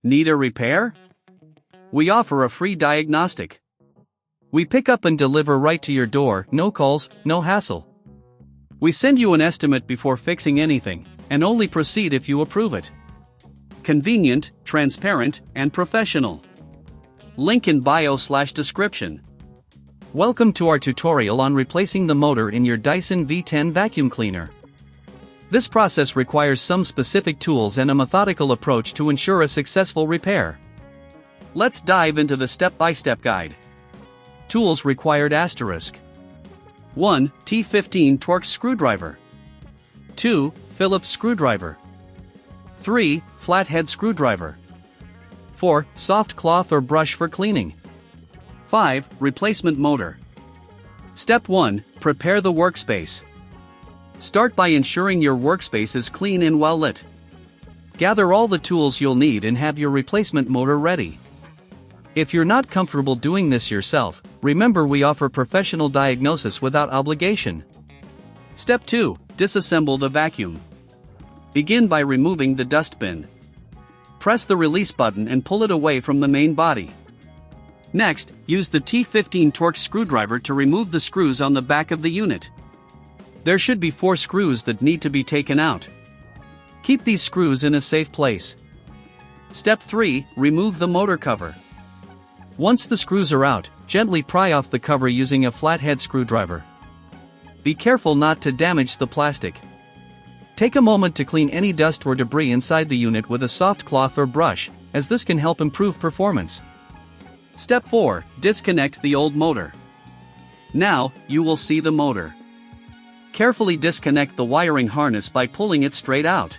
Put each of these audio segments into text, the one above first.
Need a repair? We offer a free diagnostic. We pick up and deliver right to your door, no calls, no hassle. We send you an estimate before fixing anything, and only proceed if you approve it. Convenient, transparent, and professional. Link in bio/description. Welcome to our tutorial on replacing the motor in your Dyson V10 vacuum cleaner. This process requires some specific tools and a methodical approach to ensure a successful repair. Let's dive into the step-by-step guide. Tools required *. 1. T15 Torx screwdriver. 2. Phillips screwdriver. 3. Flathead screwdriver. 4. Soft cloth or brush for cleaning. 5. Replacement motor. Step 1. Prepare the workspace. Start by ensuring your workspace is clean and well lit. Gather all the tools you'll need and have your replacement motor ready. If you're not comfortable doing this yourself, remember we offer professional diagnosis without obligation. Step 2. Disassemble the vacuum. Begin by removing the dustbin. Press the release button and pull it away from the main body. Next, use the T15 Torx screwdriver to remove the screws on the back of the unit. There should be 4 screws that need to be taken out. Keep these screws in a safe place. Step 3. Remove the motor cover. Once the screws are out, gently pry off the cover using a flathead screwdriver. Be careful not to damage the plastic. Take a moment to clean any dust or debris inside the unit with a soft cloth or brush, as this can help improve performance. Step 4. Disconnect the old motor. Now, you will see the motor. Carefully disconnect the wiring harness by pulling it straight out.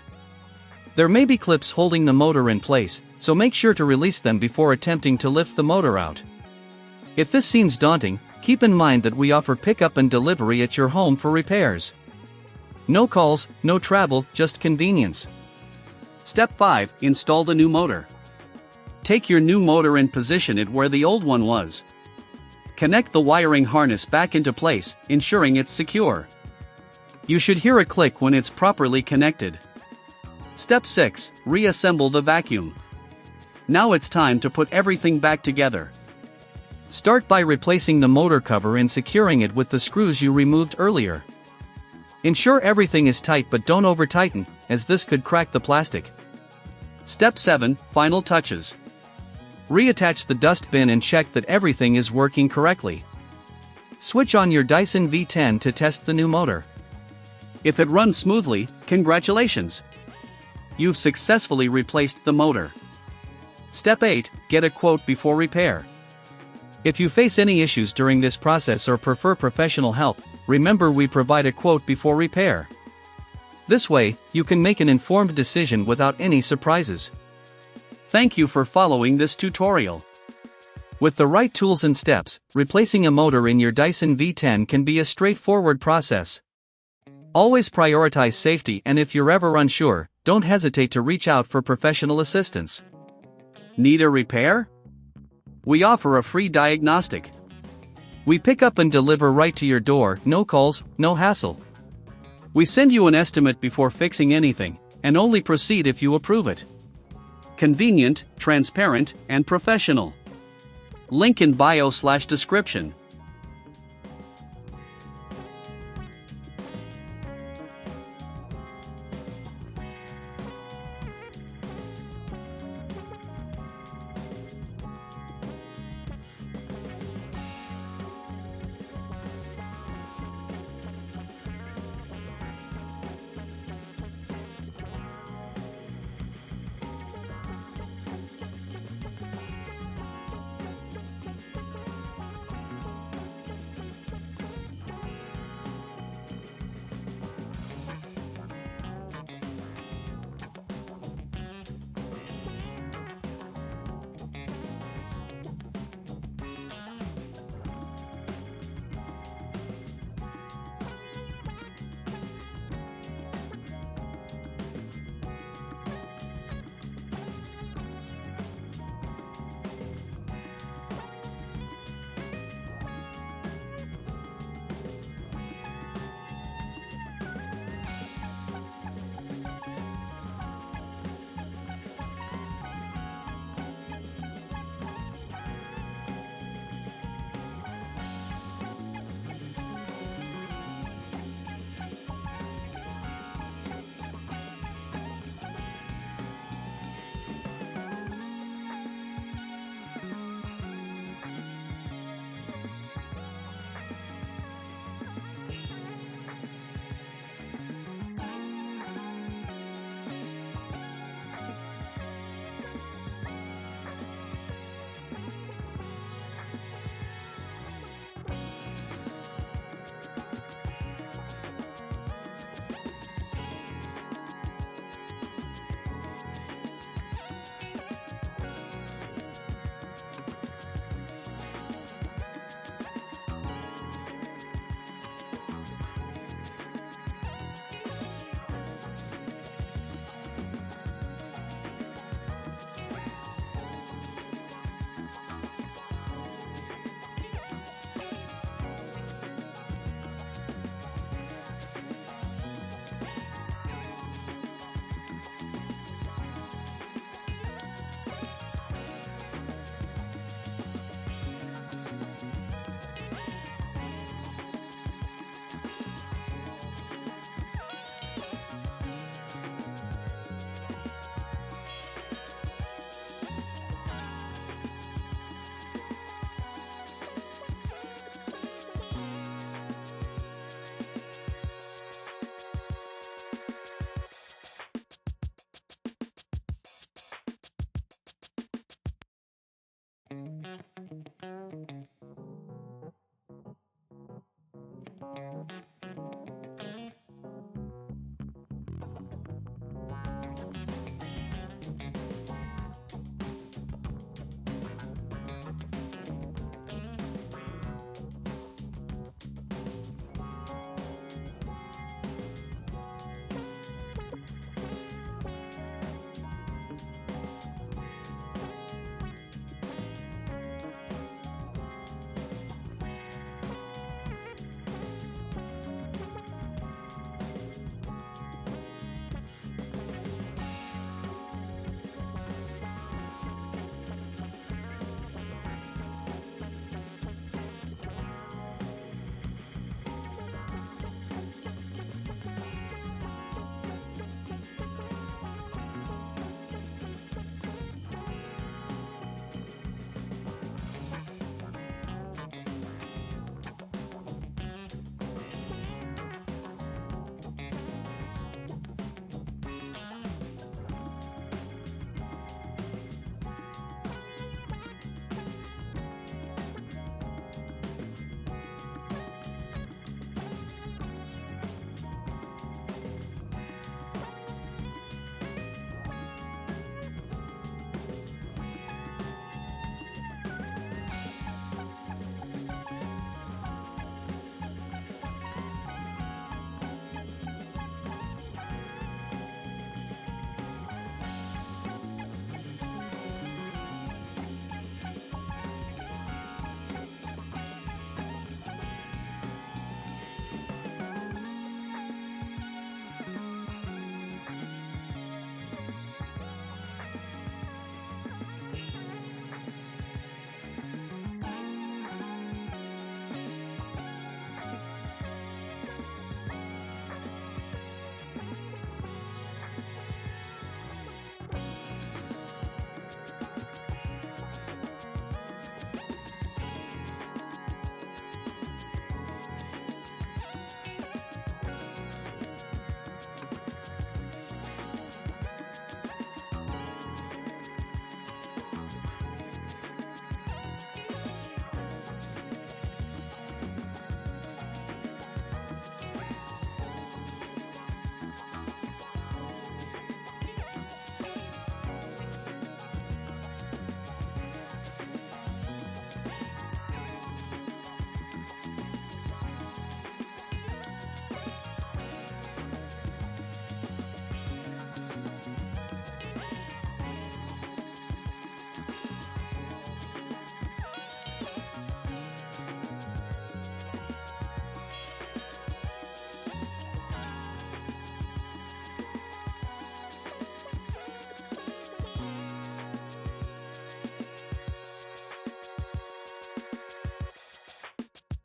There may be clips holding the motor in place, so make sure to release them before attempting to lift the motor out. If this seems daunting, keep in mind that we offer pickup and delivery at your home for repairs. No calls, no travel, just convenience. Step 5. Install the new motor. Take your new motor and position it where the old one was. Connect the wiring harness back into place, ensuring it's secure. You should hear a click when it's properly connected. Step 6. Reassemble the vacuum. Now it's time to put everything back together. Start by replacing the motor cover and securing it with the screws you removed earlier. Ensure everything is tight but don't over-tighten, as this could crack the plastic. Step 7. Final touches. Reattach the dustbin and check that everything is working correctly. Switch on your Dyson V10 to test the new motor. If it runs smoothly, congratulations! You've successfully replaced the motor. Step 8. Get a quote before repair. If you face any issues during this process or prefer professional help, remember we provide a quote before repair. This way, you can make an informed decision without any surprises. Thank you for following this tutorial. With the right tools and steps, replacing a motor in your Dyson V10 can be a straightforward process. Always prioritize safety, and if you're ever unsure, don't hesitate to reach out for professional assistance. Need a repair? We offer a free diagnostic. We pick up and deliver right to your door, no calls, no hassle. We send you an estimate before fixing anything, and only proceed if you approve it. Convenient, transparent, and professional. Link in bio/description.